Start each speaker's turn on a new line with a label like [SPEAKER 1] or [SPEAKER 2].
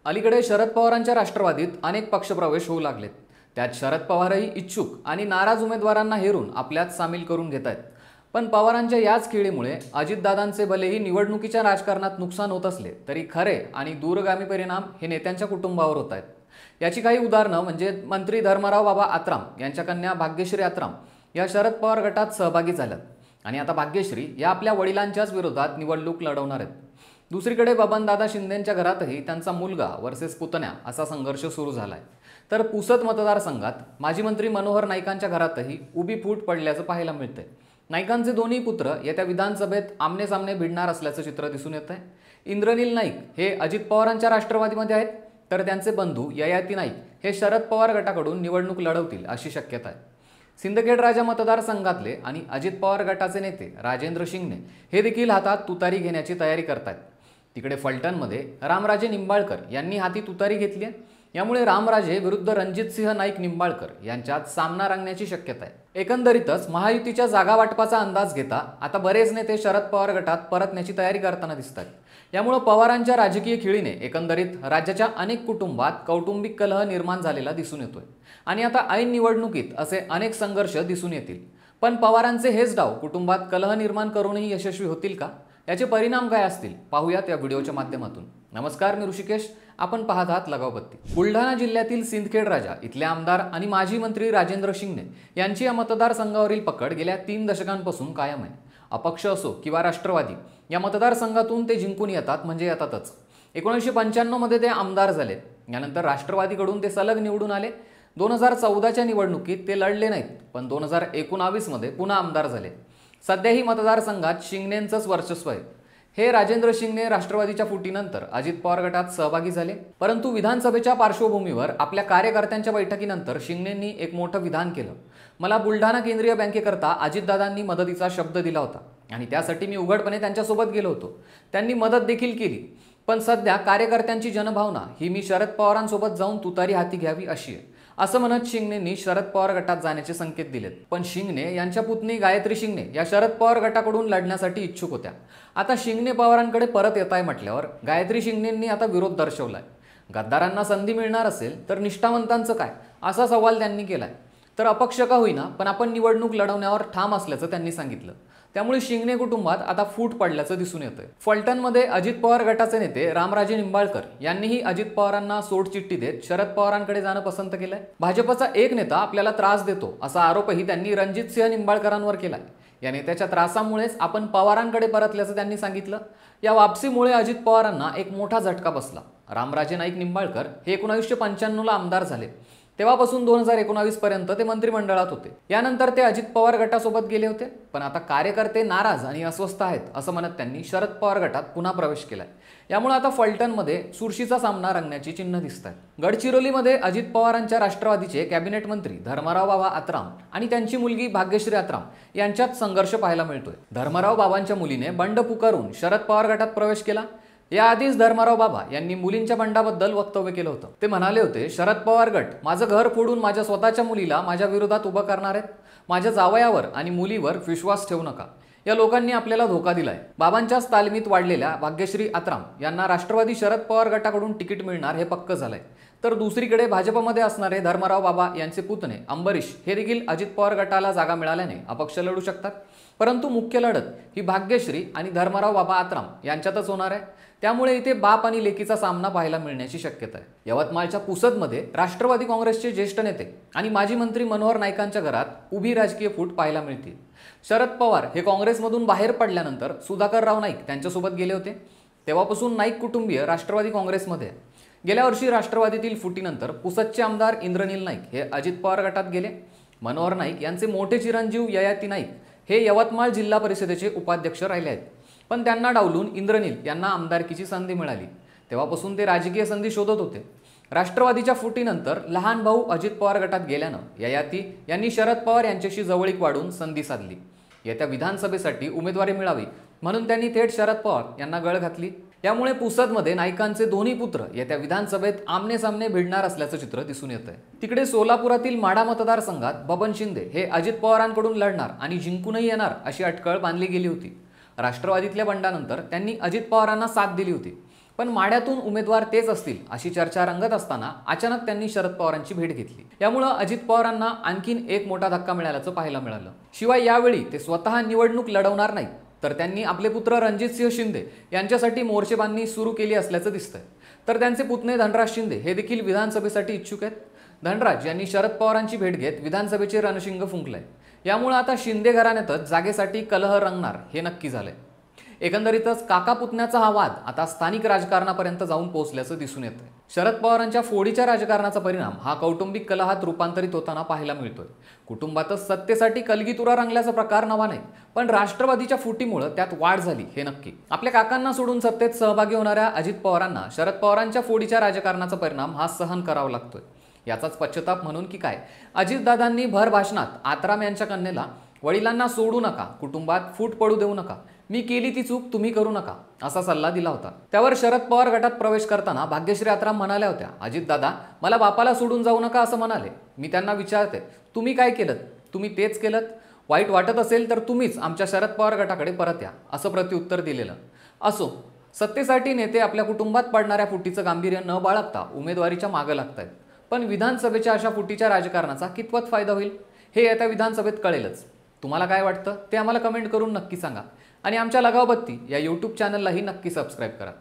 [SPEAKER 1] अलीकडे शरद पवारांच्या राष्ट्रवादीत अनेक पक्षप्रवेश होऊ लागलेत। त्यात शरद पवारही इच्छुक आणि नाराज उमेदवारांना हेरून आपल्यात सामील करून घेत आहेत। पण पवारांच्या याच खेळीमुळे अजितदादांचे भलेही निवडणुकीच्या राजकारणात नुकसान होत असले तरी खरे आणि दूरगामी परिणाम हे नेत्यांच्या कुटुंबावर होत आहेत। याची काही उदाहरणं म्हणजे मंत्री धर्मराव बाबा आत्राम यांच्या कन्या भाग्यश्री आत्राम या शरद पवार गटात सहभागी झाल्यात आणि आता भाग्यश्री या आपल्या वडिलांच्याच विरोधात निवडणूक लढवणार आहेत। दुसरीकडे बबनदादा शिंदेंच्या घरातही त्यांचा मुलगा वर्सेस पुतण्या असा संघर्ष सुरू झालाय। तर पुसद मतदारसंघात माजी मंत्री मनोहर नाईकांच्या घरातही उभी फूट पडल्याचं पाहायला मिळतंय। नाईकांचे दोन्ही पुत्र येत्या विधानसभेत आमने-सामने भिडणार असल्याचं चित्र दिसून येतंय। इंद्रनील नाईक हे अजित पवारांच्या राष्ट्रवादीमध्ये आहेत, तर त्यांचे बंधू ययाती नाईक हे शरद पवार गटाकडून निवडणूक लढवतील अशी शक्यता आहे। सिंदखेड राजा मतदारसंघातले आणि अजित पवार गटाचे नेते राजेंद्र शिंगणे हे देखील हातात तुतारी घेण्याची तयारी करतात। तिकडे फलटणमध्ये रामराजे निंबाळकर यांनी हाती तुतारी घेतली आहे। यामुळे रामराजे विरुद्ध रणजितसिंह नाईक निंबाळकर यांच्यात सामना रंगण्याची शक्यता आहे। एकंदरीतच महायुतीच्या जागा वाटपाचा अंदाज घेता आता बरेच नेते शरद पवार गटात परतण्याची तयारी करताना दिसतात। यामुळे पवारांच्या राजकीय खेळीने एकंदरीत राज्याच्या अनेक कुटुंबात कौटुंबिक कलह निर्माण झालेला दिसून येतोय आणि आता ऐन निवडणुकीत असे अनेक संघर्ष दिसून येतील। पण पवारांचे हेच डाव कुटुंबात कलह निर्माण करूनही यशस्वी होतील का? याचे परिणाम काय असतील पाहूयात या व्हिडिओच्या माध्यमातून। नमस्कार, मी ऋषिकेश, आपण पाहत आहात लगाव बत्ती। बुलढाणा जिल्ह्यातील सिंदखेड राजा इथले आमदार आणि माजी मंत्री राजेंद्र शिंगणे यांची या मतदारसंघावरील पकड गेल्या 3 दशकांपासून कायम आहे। अपक्ष असो किंवा राष्ट्रवादी, या मतदारसंघातून ते जिंकून येतात म्हणजे येतातच। 1995 मध्ये ते आमदार झाले, यानंतर राष्ट्रवादीकडून ते सलग निवडून आले। 2014च्या निवडणुकीत ते लढले नाहीत, पण 2019 मध्ये पुन्हा आमदार झाले। सध्याही मतदारसंघात शिंगणेंचंच वर्चस्व आहे। हे राजेंद्र शिंगणे राष्ट्रवादीच्या फुटीनंतर अजित पवार गटात सहभागी झाले, परंतु विधानसभेच्या पार्श्वभूमीवर आपल्या कार्यकर्त्यांच्या बैठकीनंतर शिंगणेंनी एक मोठं विधान केलं। मला बुलढाणा केंद्रीय बँकेकरता अजितदादांनी मदतीचा शब्द दिला होता आणि त्यासाठी मी उघडपणे त्यांच्यासोबत गेलो होतो। त्यांनी मदत देखील केली, पण सध्या कार्यकर्त्यांची जनभावना ही मी शरद पवारांसोबत जाऊन तुतारी हाती घ्यावी अशी आहे, असं म्हणत शिंगणेंनी शरद पवार गटात जाण्याचे संकेत दिलेत। पण शिंगणे यांच्या पुतणी गायत्री शिंगणे या शरद पवार गटाकडून लढण्यासाठी इच्छुक होत्या। आता शिंगणे पवारांकडे परत येत आहे म्हटल्यावर गायत्री शिंगणेंनी आता विरोध दर्शवलाय। गद्दारांना संधी मिळणार असेल तर निष्ठावंतांचं काय, असा सवाल त्यांनी केलाय। तर अपक्ष का होईना पण आपण निवडणूक लढवण्यावर ठाम असल्याचं त्यांनी सांगितलं। त्यामुळे शिंगणे कुटुंबात आता फूट पडल्याचं दिसून येतंय। फलटणमध्ये अजित पवार गटाचे नेते रामराजे निंबाळकर यांनीही अजित पवारांना सोडचिठ्ठी देत शरद पवारांकडे जाणं पसंत केलंय। भाजपचा एक नेता आपल्याला त्रास देतो असा आरोपही त्यांनी रणजितसिंह निंबाळकरांवर केलाय। या नेत्याच्या त्रासामुळेच आपण पवारांकडे परतल्याचं त्यांनी सांगितलं। या वापसीमुळे अजित पवारांना एक मोठा झटका बसला। रामराजे नाईक निंबाळकर हे 1995ला आमदार झाले, तेव्हापासून 2019 पर्यंत ते मंत्रिमंडळात होते। यानंतर ते अजित पवार गटासोबत गेले होते, पण आता कार्यकर्ते नाराज आणि अस्वस्थ आहेत असं म्हणत त्यांनी शरद पवार गटात पुन्हा प्रवेश केलाय। यामुळे आता फलटणमध्ये चुरशीचा सामना रंगण्याची चिन्ह दिसत आहेत। गडचिरोलीमध्ये अजित पवारांच्या राष्ट्रवादीचे कॅबिनेट मंत्री धर्मराव बाबा आत्राम आणि त्यांची मुलगी भाग्यश्री आत्राम यांच्यात संघर्ष पाहायला मिळतोय। धर्मराव बाबांच्या मुलीने बंड पुकारून शरद पवार गटात प्रवेश केला। याआधीच धर्मराव बाबा यांनी मुलींच्या बंडाबद्दल वक्तव्य केलं होतं। ते म्हणाले होते, शरद पवार गट माझं घर फोडून माझ्या स्वतःच्या मुलीला माझ्या विरोधात उभं करणार आहेत। माझ्या जावयावर आणि मुलीवर विश्वास ठेवू नका। या लोकांनी आपल्याला धोका दिलाय। बाबांच्याच तालमीत वाढलेल्या भाग्यश्री आत्राम यांना राष्ट्रवादी शरद पवार गटाकडून तिकीट मिळणार हे पक्क झालंय। तर दुसरीकडे भाजपमध्ये असणारे धर्मराव बाबा यांचे पुतणे अंबरीश हे देखील अजित पवार गटाला जागा मिळाल्याने अपक्ष लढू शकतात, परंतु मुख्य लढत ही भाग्यश्री आणि धर्मराव बाबा आत्राम यांच्यातच होणार आहे। त्यामुळे इथे बाप आणि लेकीचा सामना पाहायला मिळण्याची शक्यता आहे। यवतमाळच्या पुसदमध्ये राष्ट्रवादी काँग्रेसचे ज्येष्ठ नेते आणि माजी मंत्री मनोहर नाईकांच्या घरात उभी राजकीय फूट पाहायला मिळतील। शरद पवार हे काँग्रेसमधून बाहेर पडल्यानंतर सुधाकरराव नाईक त्यांच्यासोबत गेले होते, तेव्हापासून नाईक कुटुंबीय राष्ट्रवादी काँग्रेसमध्ये। गेल्या वर्षी राष्ट्रवादीतील फुटीनंतर पुसदचे आमदार इंद्रनील नाईक हे अजित पवार गटात गेले। मनोहर नाईक यांचे मोठे चिरंजीव ययाती नाईक हे यवतमाळ जिल्हा परिषदेचे उपाध्यक्ष राहिले आहेत, पण त्यांना डावलून इंद्रनील यांना आमदारकीची संधी मिळाली। तेव्हापासून ते राजकीय संधी शोधत होते। राष्ट्रवादीच्या फुटीनंतर लहान भाऊ अजित पवार गटात गेल्यानं ययाती यांनी शरद पवार यांच्याशी जवळीक वाढून संधी साधली। येत्या विधानसभेसाठी उमेदवारी मिळावी म्हणून त्यांनी थेट शरद पवार यांना गळ घातली। यामुळे पुसदमध्ये नाईकांचे दोन्ही पुत्र येत्या विधानसभेत आमने-सामने भिडणार असल्याचं चित्र दिसून येतंय। तिकडे सोलापुरातील माढा मतदारसंघात बबन शिंदे हे अजित पवारांकडून लढणार आणि जिंकूनही येणार अशी अटकळ बांधली गेली होती। राष्ट्रवादीतल्या बंडानंतर त्यांनी अजित पवारांना साथ दिली होती, पण माढ्यातून उमेदवार तेच असतील अशी चर्चा रंगत असताना अचानक त्यांनी शरद पवारांची भेट घेतली। यामुळे अजित पवारांना आणखीन एक मोठा धक्का मिळाल्याचं पाहायला मिळालं। शिवाय यावेळी ते स्वतः निवडणूक लढवणार नाहीत, तर त्यांनी आपले पुत्र रणजितसिंह शिंदे यांच्यासाठी मोर्चेबांधणी सुरू केली असल्याचं दिसतंय। तर त्यांचे पुतणे धनराज शिंदे हे देखील विधानसभेसाठी इच्छुक आहेत। धनराज यांनी शरद पवारांची भेट घेत विधानसभेचे रणशिंग फुंकलंय। यामुळे आता शिंदे घराण्यातच जागेसाठी कलह रंगणार हे नक्की झालंय। एकंदरीतच काका पुतण्याचा हा वाद आता स्थानिक राजकारणापर्यंत जाऊन पोहोचल्याचं दिसून येतंय। शरद पवारांच्या फोडीच्या राजकारणाचा परिणाम हा कौटुंबिक कलहात रूपांतरित होताना पाहायला मिळतोय। कुटुंबातच सत्तेसाठी कलगीतुरा रंगल्याचा प्रकार नवा नाही, पण राष्ट्रवादीच्या फुटीमुळे त्यात वाढ झाली हे नक्की। आपल्या काकांना सोडून सत्तेत सहभागी होणाऱ्या अजित पवारांना शरद पवारांच्या फोडीच्या राजकारणाचा परिणाम हा सहन करावा लागतोय। याचाच पश्चाताप म्हणून की काय, अजितदादांनी भर भाषणात आत्राम यांच्या कन्येला वडिलांना सोडू नका, कुटुंबात फूट पडू देऊ नका, मी केली ती चूक तुम्ही करू नका असा सल्ला दिला होता। त्यावर शरद पवार गटात प्रवेश करताना भाग्यश्री आत्राम म्हणाल्या होत्या, अजितदादा मला बापाला सोडून जाऊ नका असं म्हणाले। मी त्यांना विचारते, तुम्ही काय केलं? तुम्ही तेच केलं? वाईट वाटत असेल तर तुम्हीच आमच्या शरद पवार गटाकडे परत या असं प्रत्युत्तर दिलेलं। असो, सत्तेसाठी नेते आपल्या कुटुंबात पडणाऱ्या फुटीचं गांभीर्य न बाळगता उमेदवारीच्या मागे लागतायत, पण विधानसभेच्या अशा फुटीच्या राजकारणाचा कितपत फायदा होईल हे येत्या विधानसभेत कळेलच। तुम्हाला काय वाटतं ते आम्हाला कमेंट करून नक्की सांगा आणि आमच्या लगावबत्ती या YouTube चॅनललाही नक्की सबस्क्राईब करा।